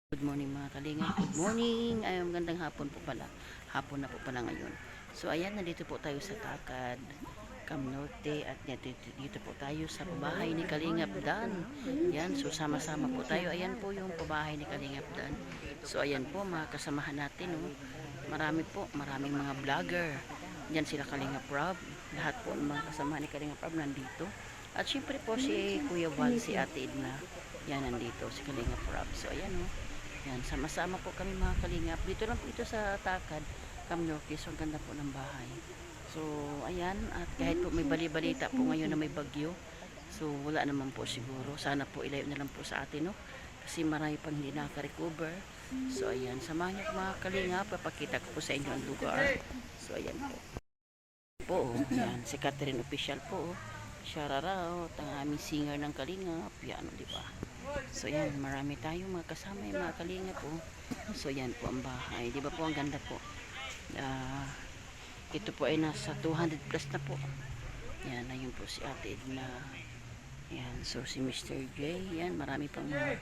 Good morning mga kalinga. Good morning. Ay, magandang hapon po pala. Hapon na po pala ngayon. So ayan, nandito po tayo sa Takad, Cam Norte, at dito po tayo sa pabahay ni Kalingap Dan. Yan, so sama-sama po tayo. Ayan po yung pabahay ni Kalingap Dan. So ayan po mga kasamahan natin. Oh. Marami po, maraming mga vlogger. Yan sila Kalingap Rob. Lahat po ng mga kasamahan ni Kalingap Rob nandito. At syempre po si Kuya Val, si Ate Edna. Yan, nandito si Kalingap Rob. So ayan oh. Yan, sama-sama po kami mga kalingap. Dito lang po ito sa Takad, Cam Norte. So, ang ganda po ng bahay. So, ayan. At kahit po may bali-balita po ngayon na may bagyo. So, wala naman po siguro. Sana po ilayo na lang po sa atin, no? Kasi marami pang hindi nakaka-recover. So, ayan. Samahan niyo mga kalingap. Papakita ko po sa inyo ang lugar. So, ayan po. Po, oh. Yan. Si Catherine Official po, oh. Shararaw. Ang aming singer ng kalingap. Yan, di ba? So yan, marami tayong mga kasama yung mga kalinga po. So yan po ang bahay. Di ba po ang ganda po. Ito po ay nasa 200 plus na po. Yan, ayun po si Ate Edna. Yan, so si Mr. J. Yan, marami pang mga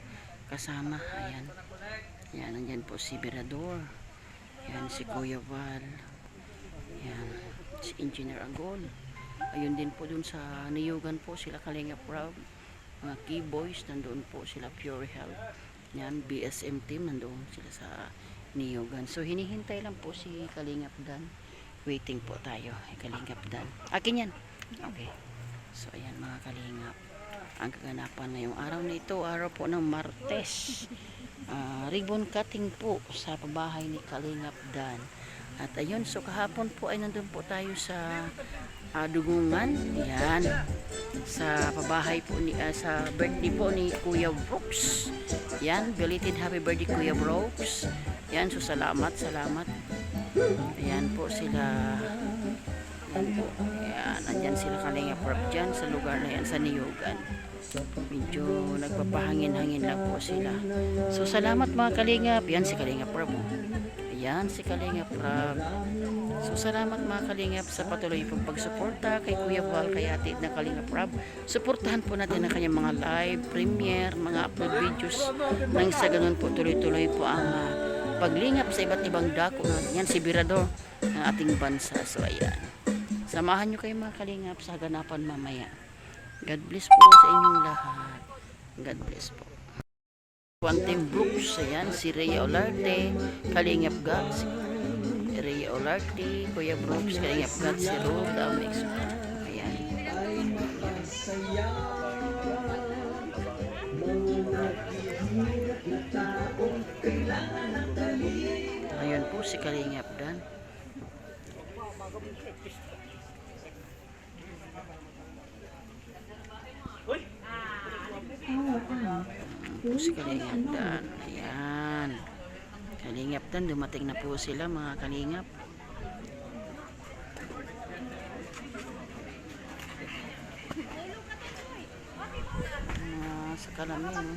kasama. Ayan. Yan, nandyan po si Mirador. Yan, si Kuya Val. Yan, si Engineer Agol. Ayun din po dun sa Niyugan po sila Kalinga Proud. Mga key boys, nandoon po sila Pure Health. Yan, BSM team, nandoon sila sa Niyugan. So, hinihintay lang po si Kalingap Dan. Waiting po tayo, Kalingap Dan. Akin yan. Okay. So, ayan mga Kalingap. Ang kaganapan na yung araw na ito, araw po ng Martes. Ribbon cutting po sa pabahay ni Kalingap Dan. At ayun, so kahapon po ay nandun po tayo sa Dugungan. Yan. Sa pabahay po ni sa birthday po ni Kuya Brooks. Yan, belated happy birthday Kuya Brooks. Yan, so salamat. Ayan po sila. Yan po. Ayan, andyan sila Kalinga Prab dyan sa lugar na yan sa Niyugan. Medyo nagpapahangin-hangin lang po sila. So salamat mga Kalingap. Yan si Kalinga Prab. Ayan si Kalinga Prab. So salamat mga Kalingap sa patuloy pong pagsuporta kay Kuya Val, kay Ate na Kalingap Rob. Suportahan po natin ang kanyang mga live, premiere, mga upload videos. Nang sa ganun po tuloy-tuloy po ang paglingap sa iba't ibang dako. Yan si Mirador ng ating bansa. So ayan. Samahan nyo kayo mga Kalingap sa ganapan mamaya. God bless po sa inyong lahat. God bless po. Quantum Brooks, ayan, si Rhea Olarte, Kalingap God, Rhea Olarte, Kuya Brooks, Kalingap God, si Rhoda Amix. Ayan. Ayan po si Kalingap Dan. Po si Kalingap Dan. Ayan. Kalingap Dan, dumating na po sila mga Kalingap. Sa kalamin,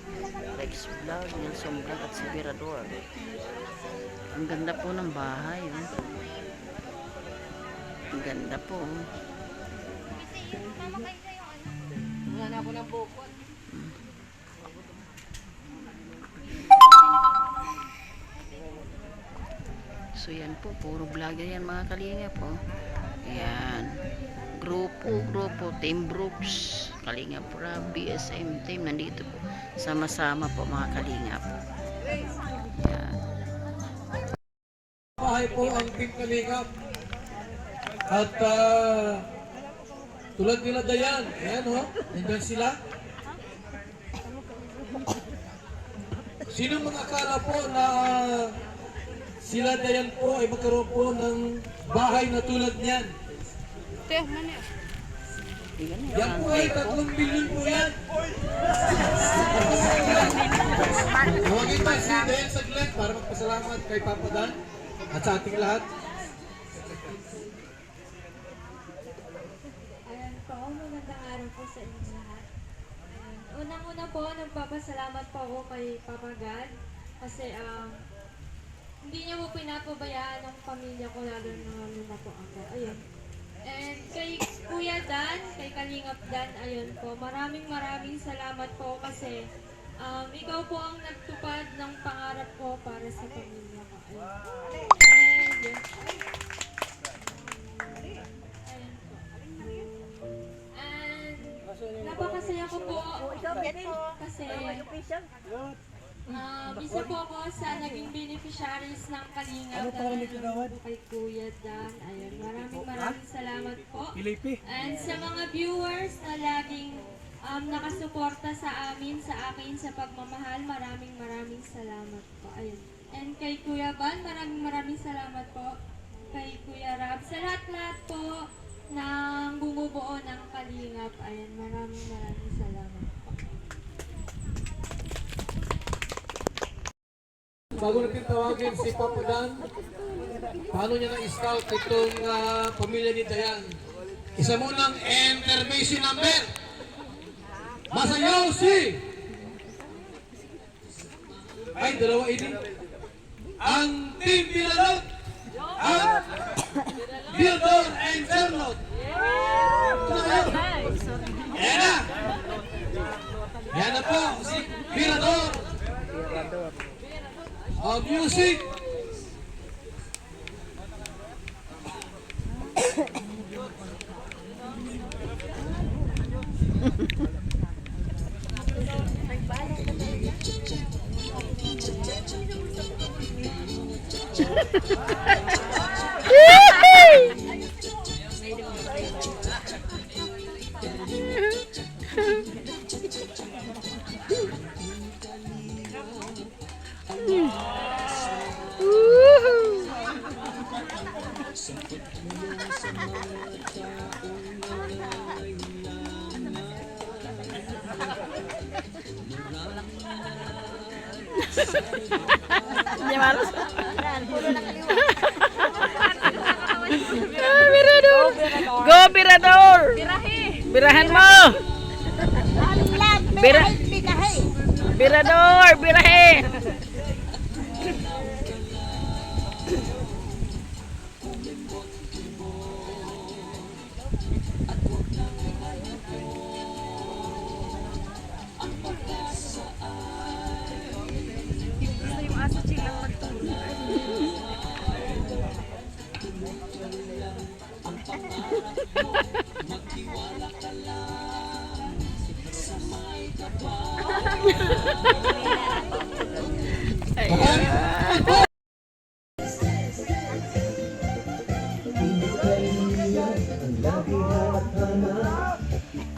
Rex Vlog, Nelson Vlog at si Mirador. Ang ganda po ng bahay. Ang ganda po. Wala na ako ng bukod. So yan po, puro vlogger yan mga Kalingap po. Ayan. Grupo, Team Brooks, Kalingap Rob, BSM team, nandito po. Sama-sama po mga Kalingap. Ayan. Bahay po ang Team Kalingap. At tulad nila Dayan, ayan o, nandiyan sila. Sino mga akala po na sila Dayan po ay magkaroon po ng bahay na tulad niyan? Yan po ay 3 bilyon po yan. Huwagin tayo si Dayan saglit para magpasalamat kay Papa Dan at sa ating lahat. Ayan po, magandang araw po sa inyo lahat. Unang-una po, nagpapasalamat po ako kay Papa God kasi hindi niya po pinapabayaan ang pamilya ko lalo na po ako. Ayun. And kay Kuya Dan, kay Kalingap Dan, ayun po, maraming salamat po kasi Ikaw po ang nagtupad ng pangarap ko para sa pamilya ko. And, napakasaya ko po kasi isa po ako sa naging beneficiaries ng Kalingap dahil po kay Kuya Dan. Ayun, maraming salamat po. And sa mga viewers na laging nakasuporta sa amin, sa akin, sa pagmamahal, maraming salamat po. Ayun. And kay Kuya Van, maraming salamat po. Kay Kuya Rab, sa lahat-lahat po ng bumubuo ng Kalingap. Ayun, maraming salamat po. Bago natin tawagin si Papa Dan, paano niya na-scout itong pamilya ni Dayan? Isa munang information number. Masayaw si! Ay, dalawa ini. Ang Team Bilalot! Ang Bildor and Charlotte! Yan na! Yan na po, si Bilador! Music! Hindi malas. Birador! Go, Birador! Birahan mo! Birador! Birahe!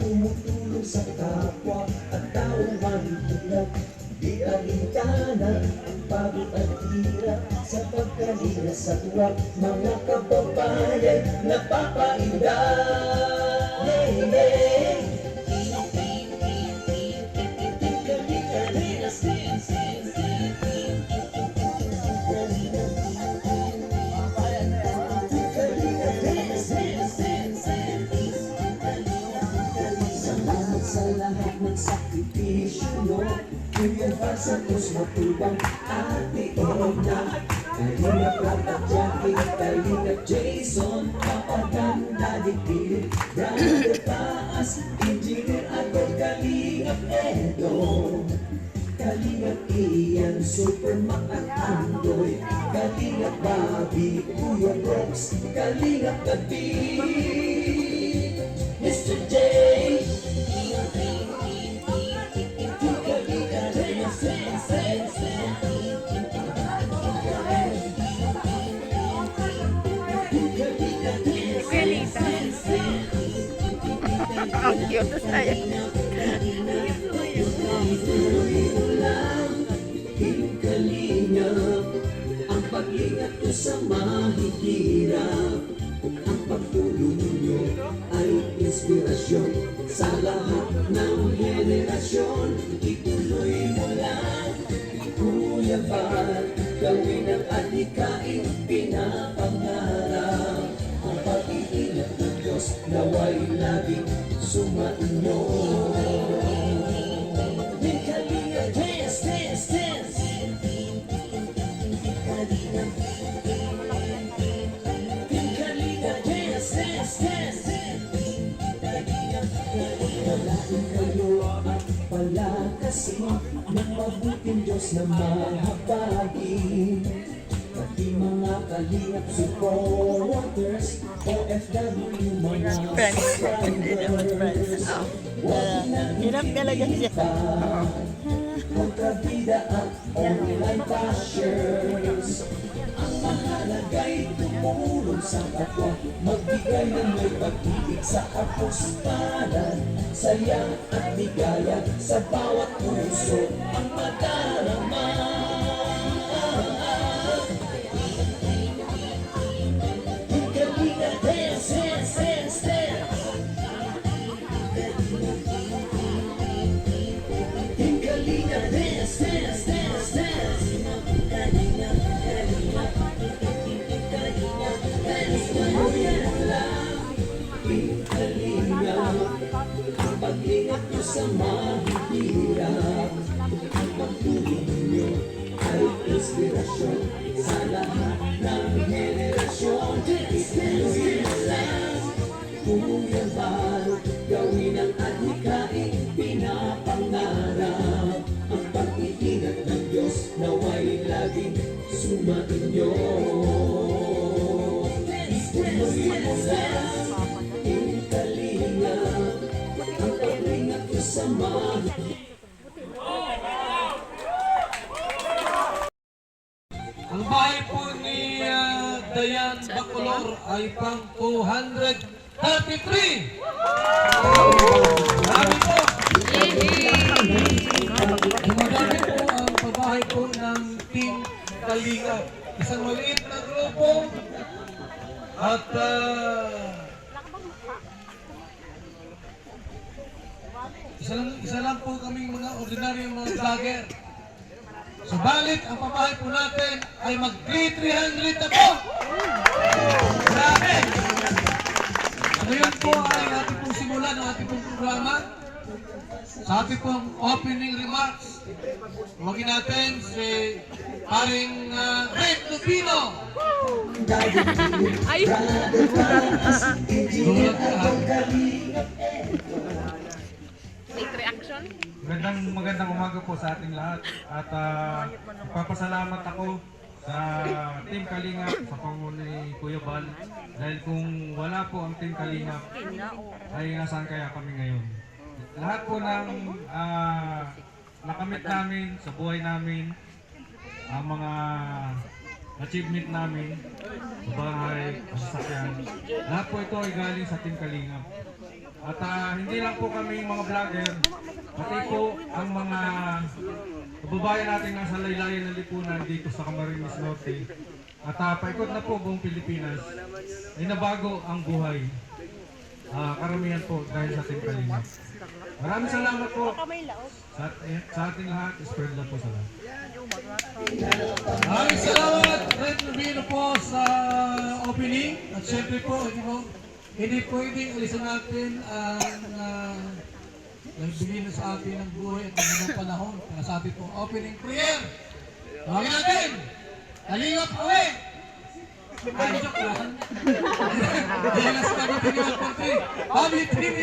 Tumutulong sa kapwa at taong mahihirap. Di alintana ang pagod at hirap sa pagkalina sa tuwa. Mga kababayan napapaindah. Hey, hey. Sa lahat ng sakripisyo mo, Kuya Val Santos matubang Ate Edna, Kalingap Rat at Jackie, Kalingap Jason, Papa Dan, Daddy Philip, Brother Paas, Engineer Agor, Kalingap Edo, Kalingap Ian, Super Mac at Andoy, Kalingap Bobby, Kuya Brooks, Kalingap David, Mr. J. Ang cute saya. Kalingap, ang pag-ingat ko sa mahihirap. Ang pagtulong ninyo ay inspirasyon sa lahat ng henerasyon. Ituloy mo lang, Kuya Val, gawin ang adhikain pinapangarap. Ang pag-iingat ng Diyos naway laging sumainyo. Kalingap, dance, dance, dance. Kalingap, dance, dance, dance. Walain kayo at pala kasi ng mabuting Diyos na mahabagin. Pati mga kalingap supporters, OFW mga subscribers, huwag na Hirap talaga siya. kontrabida at online bashers. Ang mahalaga'y tumulong sa kapwa, magbigay ng may pag-ibig sa kapustanan, saya at ligaya sa bawat puso ang madarama. Kalinga, dance, dance, dance, dance. Kalinga, dance, dance, dance, dance. Kalinga, Kalinga, Kalinga, dance mo yan lang. Kalinga, ang paglingap nyo sa mahihirap, ang pagtulong nyo ay inspirasyon sa lahat ng henerasyon. Kalinga lang, Kuya Bal, gawin ang adhikain pinapangarap. Ang pag-iingat ng Diyos nawa'y laging sumainyo. Tuloy mo lang, Kalinga, ang pag-ingat ko sa mga. Ang bahay po ni Dayan Bacolor ay pang 233. Marami po. Marami po ang pabahay po ng Team Kalinga. Isang maliit na grupo at isa lang po kaming mga ordinaryong mga vlogger. Subalit, ang pabahay po natin ay mag-300 na po! Grabe! Ngayon po ay ating pong simulan ang ating pong programa. Sa ating pong opening remarks, huwagin natin si paring Red Lupino. Ay! Magandang umaga po sa ating lahat at nagpapasalamat ako sa Team Kalingap sa pangulo ni Kuya Bal dahil kung wala po ang Team Kalingap ay nasaan kaya kami ngayon. Lahat po ng nakamit namin sa buhay namin, ang mga achievement namin sa bahay, sa sasakyan, lahat po ito ay galing sa Team Kalingap. At hindi lang po kami mga vlogger, pati po ang mga kababayan natin nasa laylayan ng lipunan dito sa Camarines Norte. At paikot na po buong Pilipinas ay nabago ang buhay. Karamihan po dahil sa Team Kalingap. Maraming salamat po sa ating lahat. Spread lang po sa lahat. Maraming salamat, Red Lupino po sa opening. At syempre po, hindi pwedeng alisan natin ang nagbigay na sa atin ng buhay at ng panahon para sa ating pong opening prayer. Tawagin natin! Kalingap awe! Ay, joke lang. Dahil sa kami tinigil po ito. Family TV!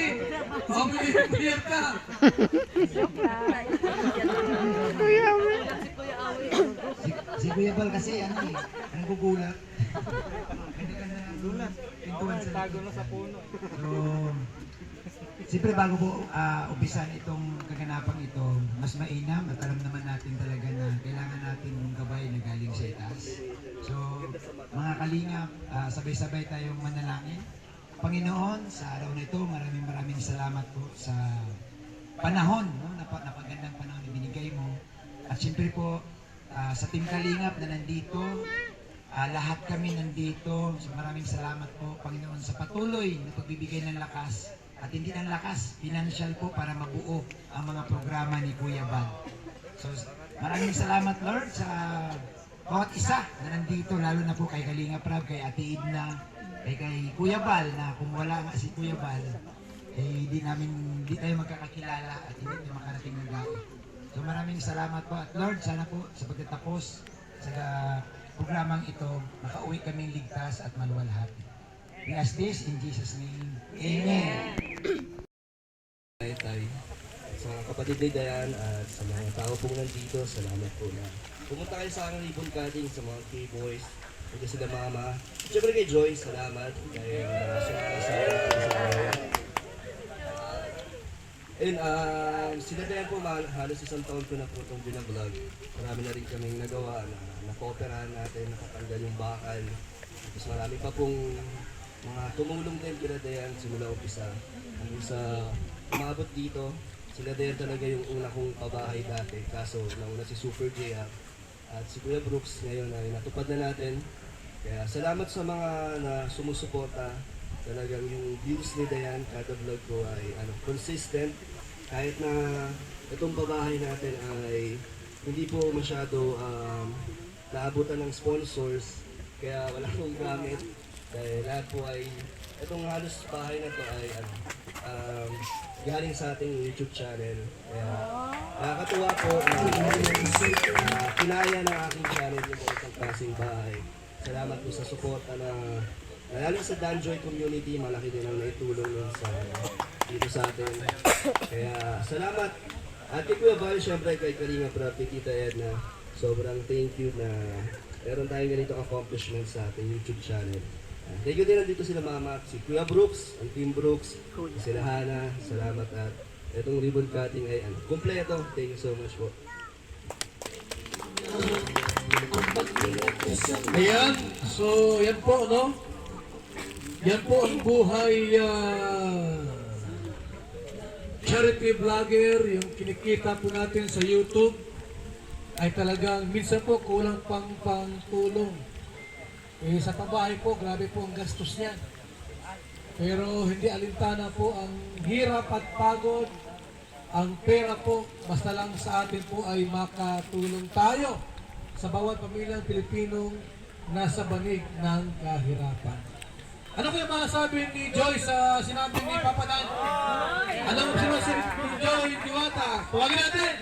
Opening prayer ka! Si Kuya Bal kasi ang gugulat. Ganda-ganda ng gulat. Pintuan sa tago na sa puno. So, siyempre bago po umpisan itong kaganapang ito, mas mainam at alam naman natin talaga na kailangan natin yung gabay na galing sa itaas. So, mga kalingap, sabay-sabay tayong manalangin. Panginoon, sa araw na ito, maraming salamat po sa panahon, no? Napagandang panahon na binigay mo. At siyempre po, sa Team Kalingap na nandito, lahat kami nandito. So maraming salamat po, Panginoon, sa patuloy na pagbibigay ng lakas. At hindi ng lakas, financial po para mabuo ang mga programa ni Kuya Bal. So maraming salamat, Lord, sa bawat isa na nandito, lalo na po kay Kalingap Rab, kay Ate Edna, kay Kuya Bal, na kung wala nga si Kuya Bal, hindi tayo magkakakilala at hindi tayo makarating ng gabi. So maraming salamat po at Lord, sana po sa pagtatapos sa programang ito, makauwi kaming ligtas at maluwalhati. We ask this in Jesus' name. Amen. sa mga kapatid ni Dayan at sa mga tao pong nandito, salamat po na pumunta kayo sa aking ribbon cutting, sa mga K-boys, hindi sila mama. Siyempre kay Joy, salamat dahil sumakasama ko sa kanya. And sila Dayan po, halos isang taon ko na po itong binablog. Marami na rin kaming nagawa na nakoperahan natin, nakatanggal yung bakal. Tapos marami pa pong mga tumulong din kila Dayan simula umpisa. Hanggang sa umabot dito, sila Dayan talaga yung una kong pabahay dati. Kaso nauna si Super J at si Kuya Brooks ngayon ay natupad na natin. Kaya salamat sa mga na sumusuporta. Talagang yung views ni Dayan kada vlog ko ay consistent. Kahit na itong pabahay natin ay hindi po masyado naabutan ng sponsors. Kaya wala akong gamit. Dahil lahat po ay, itong halos bahay na to ay galing sa ating YouTube channel. Kaya nakakatuwa po na kinaya ng aking channel yung mga klaseng bahay. Salamat po sa suporta na lalo sa Danjoy community, malaki din ang naitulong nun dito sa atin. Kaya salamat. At kay Kuya Val, syempre kay Kalinga Prab, kay Tita Edna, sobrang thank you na meron tayong ganitong accomplishment sa ating YouTube channel. Thank you din nandito sila mama, si Kuya Brooks, ang Team Brooks, sila Hana, salamat at itong ribbon cutting ay kompleto. Thank you so much po. Ayan, so yan po, no? Yan po ang buhay charity vlogger, yung kinikita po natin sa YouTube ay talagang minsan po kulang pang tulong. Sa pabahay po, grabe po ang gastos niya. Pero hindi alintana po ang hirap at pagod. Ang pera po, basta lang sa atin po ay makatulong tayo sa bawat pamilyang Pilipinong nasa banig ng kahirapan. Ano kaya masasabi ni Joy sa sinabi ni Papa Dan? Anong sinasabi ni Joy Diwata? Tuwagin natin!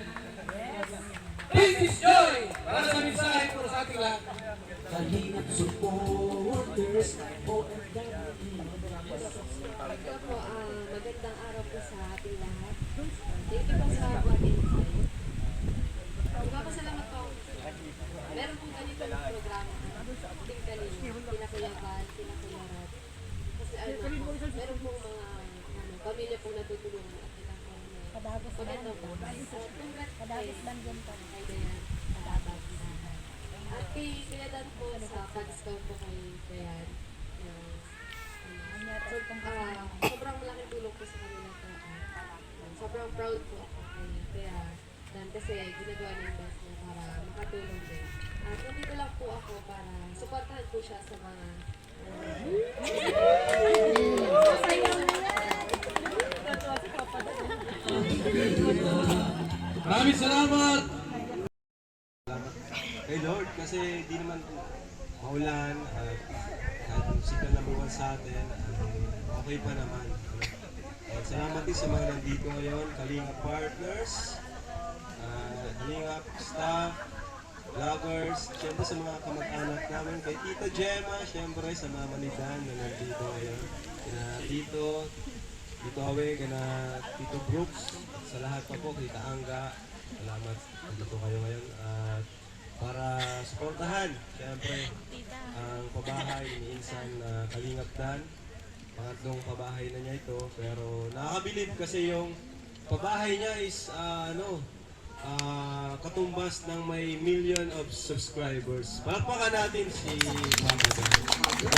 This is Joy! Para sa mensahe po sa ating lahat. Kalingap supporters Ito po, magandang araw po sa ating lahat. Thank you po sa Black Insight. Magpapasalamat po. Meron pong ganitong programa. Ting Kalinga, Pinakuyaban, Pinakuyarat. Kasi meron pong mga pamilya pong natutulungan at magandang po. Congrats kay Dayan sa Abad. At kay Kuya Dan po sa pag-scout po kay Dayan. Sobrang malaking tulong po sa kanila po. Sobrang proud po ako kay Kuya Dan kasi ginagawa niya yung best niya para makatulong din. At nandito lang po ako para supportahan po siya sa mga Maraming salamat! Kay Lord kasi di naman maulan at sikat na buwan sa atin okay pa naman. At salamat din sa mga nandito ngayon, Kalinga partners, Kalinga staff, vloggers, syempre sa mga kamag-anak namin, kay Tita Gemma, syempre sa Mama ni Dan na nandito ngayon, kina Tito Awe, kina Tito Brooks, sa lahat pa po, Tita Angga, salamat nandito kayo ngayon. At para suportahan, syempre, ang pabahay ni Insan Kalingap Dan. Pangatlong pabahay na niya ito, pero nakakabilib kasi yung pabahay niya is katumbas ng may million of subscribers. Palakpakan natin si Papa Dan.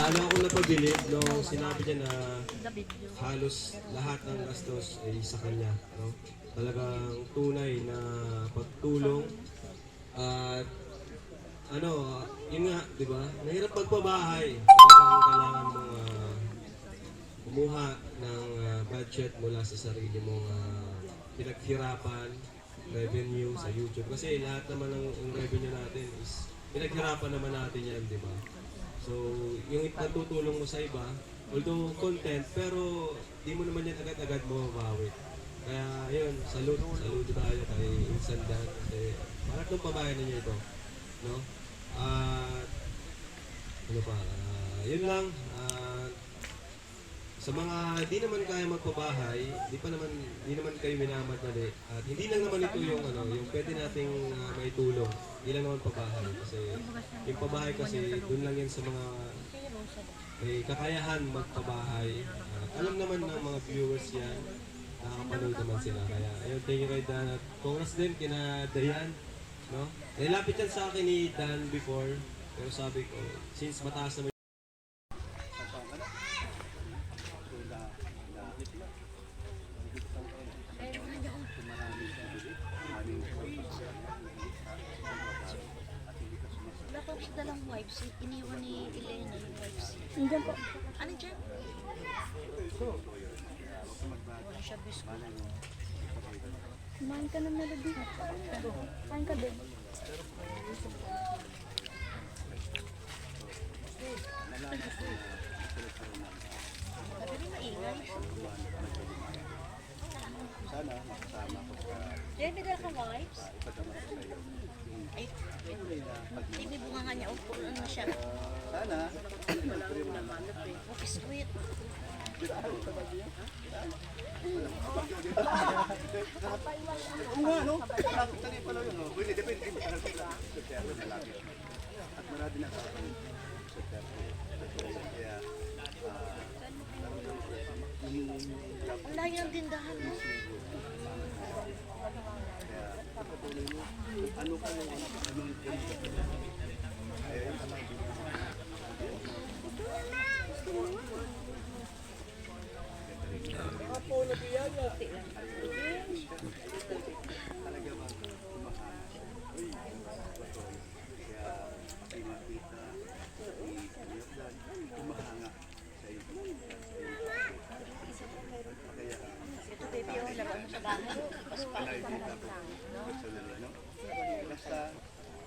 Lalo ako napabilib nung sinabi niya na halos lahat ng gastos ay sa kanya. No? Talagang tunay na pagtulong at yun nga, di ba? Nahirap pagpabahay. Talagang kailangan mong kumuha ng budget mula sa sarili mong pinaghirapan, revenue sa YouTube. Kasi lahat naman ng revenue natin is pinaghirapan naman natin yan, di ba? So, yung natutulong mo sa iba, although content, pero di mo naman yan agad-agad mababawi. Kaya yun, salute tayo kay Insan Dan kasi parang nung pabahay na niya ito. No? Yun lang. Sa mga di naman kaya magpabahay, di naman kayo minamadali. At hindi lang naman ito yung yung pwede nating maitulong. Hindi lang naman pabahay kasi yung pabahay kasi doon lang yan sa mga may kakayahan magpabahay. At alam naman ng mga viewers yan, nakakapanood naman sila. Kaya ayun, thank you kay Dan at congrats din kina Dayan, no? Nilapit yan sa akin ni Dan before, pero sabi ko, since mataas naman Wala pa siya dalang wipes. Iniwan ni Elena yung wipes. Nandiyan po. Ano dyan? Wala siya biskuit. Kumain ka ng melody. Kain ka din. Sabi rin maingay. Sana makasama ko sa Diyan, may dala kang wipes? Ay, hindi bunga nga niya. Upo na siya. sana O, biskuit. oo nga no malapit na rin pala yun no pwede depende malapit na September malapit at marami na sa akin September kaya Ang layo ng tindahan, no? ano ka yung anong talaga ba kumahanga sa iyo Ito, baby, yung laro mo sa bahay. Mas alive din ako personal ano basta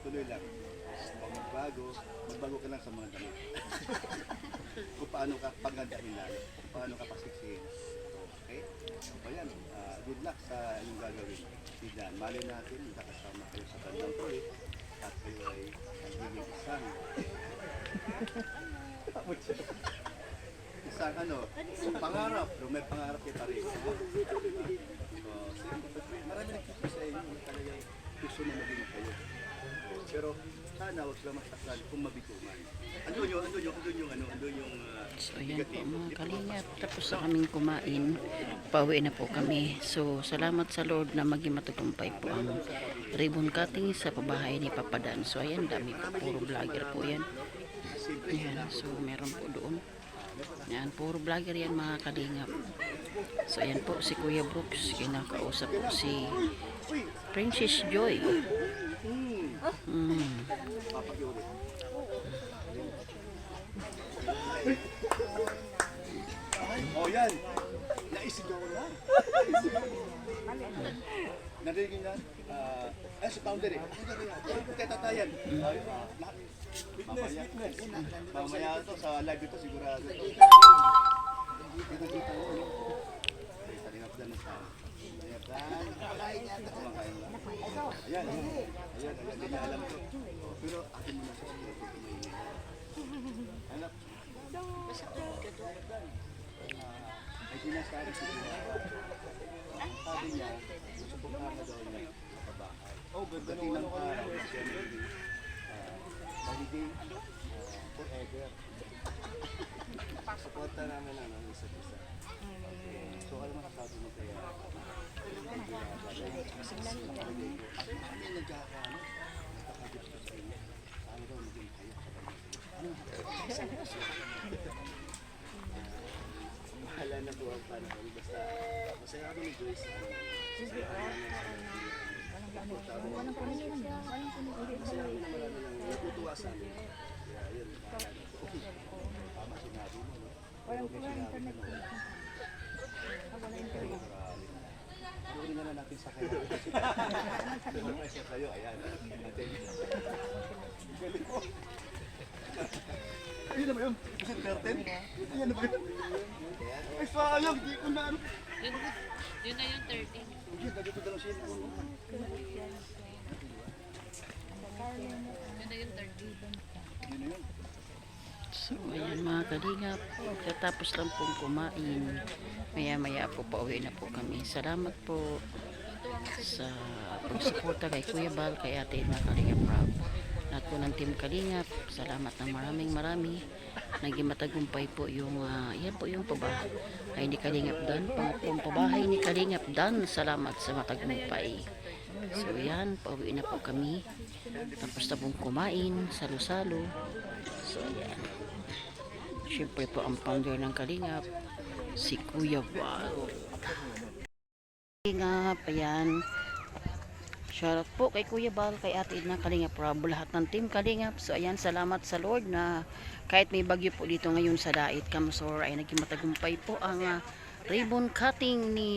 tuloy lang kung magbago ka lang sa mga damit kung paano ka pagandahin lalo kung paano ka pasiksihin okay so ayan good luck sa inyong gagawin si Dan malay natin nakasama kayo sa bandang tuloy at kayo ay magiging isang pangarap pero may pangarap kayo pa rin so marami nagkikita sa inyo talagang gusto na maging kayo pero sana huwag sila masaktan kung mabituman andun yung So, ayan po mga kalingap. Tapos na kaming kumain. Pauwi na po kami. So, salamat sa Lord na maging matutumpay po ang ribbon cutting sa pabahay ni Papa Dan. So, ayan, dami po. Puro vlogger po yan. Ayan, so, meron po doon. Ayan, puro vlogger yan mga kalingap. So, ayan po si Kuya Brooks. Kinakausap po si Princess Joy. oh yan naisigaw na narinig na si founder kaya tatayan fitness mamaya ito sa live ito sigurado kita mo talinap na sa ayan hindi niya alam ko pero akin mo na sa anak ay sinasabi ko sabi niya gusto ko kama daw niya sa bahay dating ng araw siya holiday forever supporta namin ang isa't isa so ano makasabi mo kaya kami nagkakaano nakakagusto sa inyo ano daw maging kayo mahala na po ang panahon basta masaya kami ni Joyce walang panahon masaya kami na marami nang natutuwa sa amin kaya yun tama sinabi mo walang internet wala internet Tuloy na natin sa kayo. Sa kayo, ayan. Galing po. Ayun na ba yun? Kasi 13? Ayan na ba yun? Ay, sayang. Di ko na ano. Yun na yung 13. Hindi, nagito na lang siya. Yun na yung 13. Yun na yun. So, ayan mga kalingap, katapos lang pong kumain, maya-maya po pauwi na po kami. Salamat po sa pagsuporta kay Kuya Bal, kay Ate mga Kalingap Rob. Lahat po ng Team Kalingap, salamat ng marami. Naging matagumpay po yung, yan po yung pabahay ni Kalingap Dan. Pangatlong pabahay ni Kalingap Dan, salamat sa matagumpay. So yan, pauwi na po kami. Tapos na pong kumain, salo-salo. So yan. Siyempre po ang founder ng Kalingap, si Kuya Bal. Kalingap, ayan. Shoutout po kay Kuya Bal, kay Ate Edna Kalingap Rob, lahat ng Team Kalingap. So ayan, salamat sa Lord na kahit may bagyo po dito ngayon sa Dait, Kamsor, ay naging matagumpay po ang ribbon cutting ni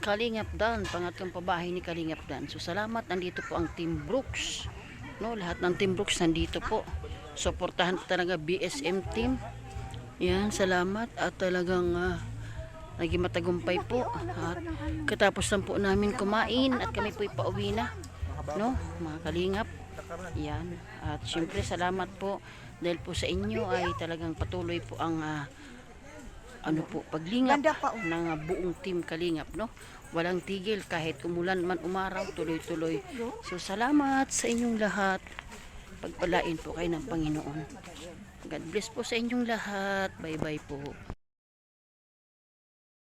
Kalingap Dan, pangatlong pabahay ni Kalingap Dan. So salamat, nandito po ang Team Brooks. No, lahat ng Team Brooks nandito po. Suportahan po talaga BSM team. Yan, salamat at talagang naging matagumpay po. At katapos lang po namin kumain at kami po pauwi na. No, mga Kalingap. Yan. At syempre salamat po dahil po sa inyo ay talagang patuloy po ang paglingap ng buong Team Kalingap, no? Walang tigil kahit umulan man umaraw, tuloy-tuloy. So salamat sa inyong lahat. Pagpalain po kayo ng Panginoon. God bless po sa inyong lahat. Bye-bye po.